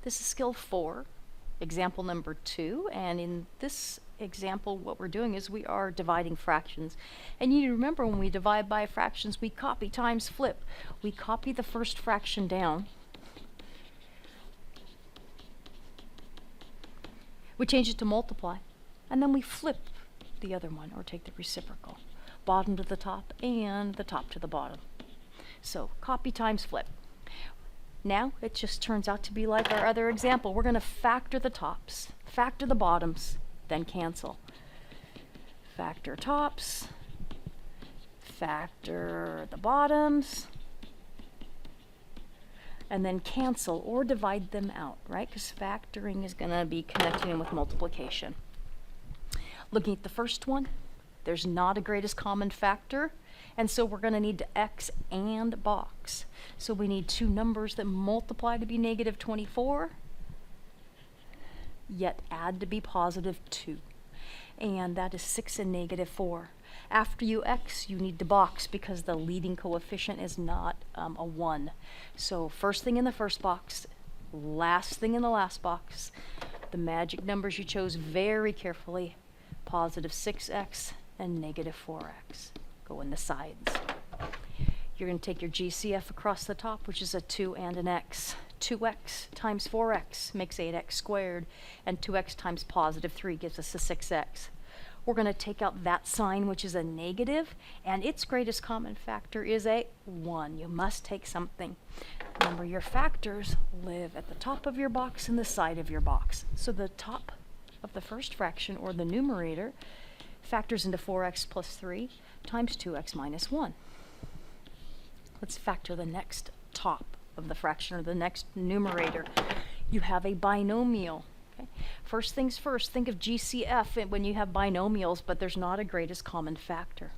This is skill 4, example number 2, and in this example what we're doing is we are dividing fractions. And you need to remember, when we divide by fractions, we copy times flip. We copy the first fraction down, we change it to multiply, and then we flip the other one, or take the reciprocal. Bottom to the top and the top to the bottom. So copy times flip. Now it just turns out to be like our other example. We're going to factor the tops, factor the bottoms, then cancel. Factor tops, factor the bottoms, and then cancel or divide them out, right? Because factoring is going to be connecting in with multiplication. Looking at the first one, there's not a greatest common factor, and so we're going to need to x and box. So we need two numbers that multiply to be negative 24, yet add to be positive 2. And that is 6 and negative 4. After you x, you need to box because the leading coefficient is not a 1. So first thing in the first box, last thing in the last box. The magic numbers you chose very carefully, positive 6x and negative 4x. Go in the sides. You're going to take your GCF across the top, which is a 2 and an x. 2x times 4x makes 8x squared, and 2x times positive 3 gives us a 6x. We're going to take out that sign, which is a negative, and its greatest common factor is a 1. You must take something. Remember, your factors live at the top of your box and the side of your box. So the top of the first fraction, or the numerator, factors into 4x plus 3 times 2x minus 1. Let's factor the next top of the fraction, or the next numerator. You have a binomial. Okay? First things first, think of GCF when you have binomials, but there's not a greatest common factor.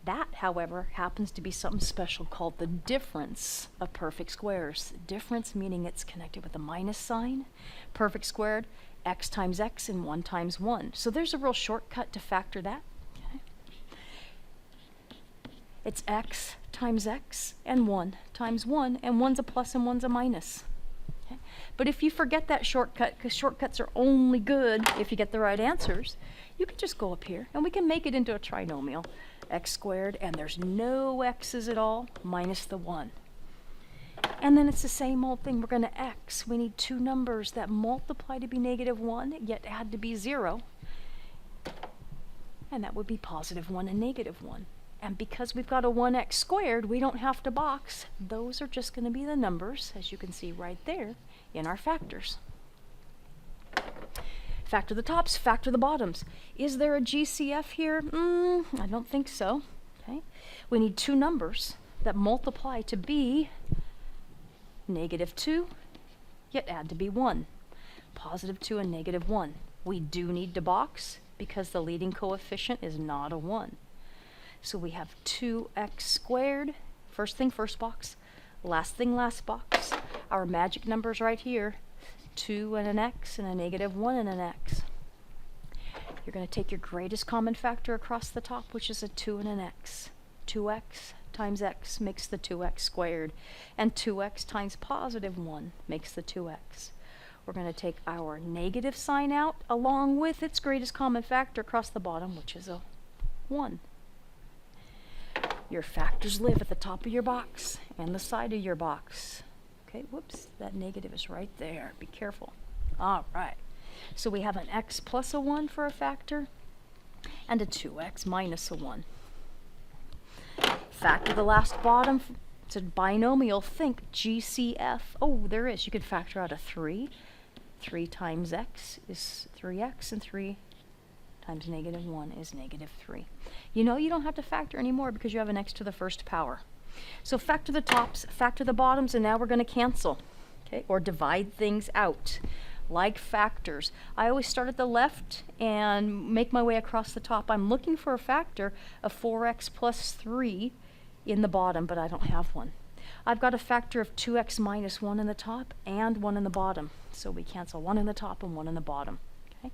That, however, happens to be something special called the difference of perfect squares. Difference meaning it's connected with a minus sign. Perfect squared, x times x and 1 times 1. So there's a real shortcut to factor that. Okay. It's x times x and 1 times 1, and 1's a plus and 1's a minus. Okay. But if you forget that shortcut, because shortcuts are only good if you get the right answers, you can just go up here and we can make it into a trinomial. X squared, and there's no x's at all, minus the 1. And then it's the same old thing. We're going to x. We need two numbers that multiply to be negative 1, yet add to be 0. And that would be positive 1 and negative 1. And because we've got a 1x squared, we don't have to box. Those are just going to be the numbers, as you can see right there, in our factors. Factor the tops, factor the bottoms. Is there a GCF here? I don't think so. Okay. We need two numbers that multiply to be negative 2, yet add to be 1. Positive 2 and negative 1. We do need to box because the leading coefficient is not a 1. So we have 2x squared, first thing first box, last thing last box. Our magic numbers right here, 2 and an x and a negative 1 and an x. You're going to take your greatest common factor across the top, which is a 2 and an x. 2x times x makes the 2x squared, and 2x times positive 1 makes the 2x. We're going to take our negative sign out along with its greatest common factor across the bottom, which is a 1. Your factors live at the top of your box and the side of your box. Okay, whoops, that negative is right there. Be careful. All right. So we have an x plus a 1 for a factor and a 2x minus a 1. Factor the last bottom. It's a binomial. Think GCF. Oh, there is. You could factor out a 3. 3 times x is 3x, and 3 times negative 1 is negative 3. You know you don't have to factor anymore because you have an x to the first power. So factor the tops, factor the bottoms, and now we're going to cancel, okay, or divide things out. Like factors, I always start at the left and make my way across the top. I'm looking for a factor of 4x plus 3 in the bottom, but I don't have one. I've got a factor of 2x minus 1 in the top and 1 in the bottom. So we cancel 1 in the top and 1 in the bottom. Okay.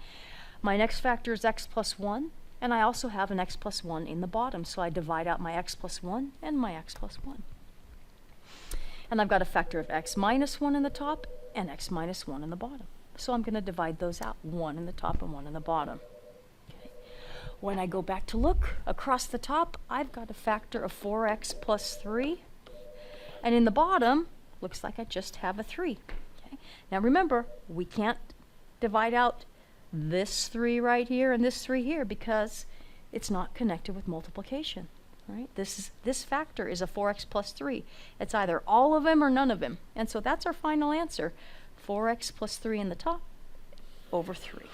My next factor is x plus 1, and I also have an x plus 1 in the bottom. So I divide out my x plus 1 and my x plus 1. And I've got a factor of x minus 1 in the top and x minus 1 in the bottom. So I'm going to divide those out, 1 in the top and 1 in the bottom. Okay. When I go back to look across the top, I've got a factor of 4x plus 3. And in the bottom, looks like I just have a 3. Okay. Now remember, we can't divide out this 3 right here and this 3 here because it's not connected with multiplication. Right? This factor is a 4x plus 3. It's either all of them or none of them. And so that's our final answer. 4x plus 3 in the top over 3.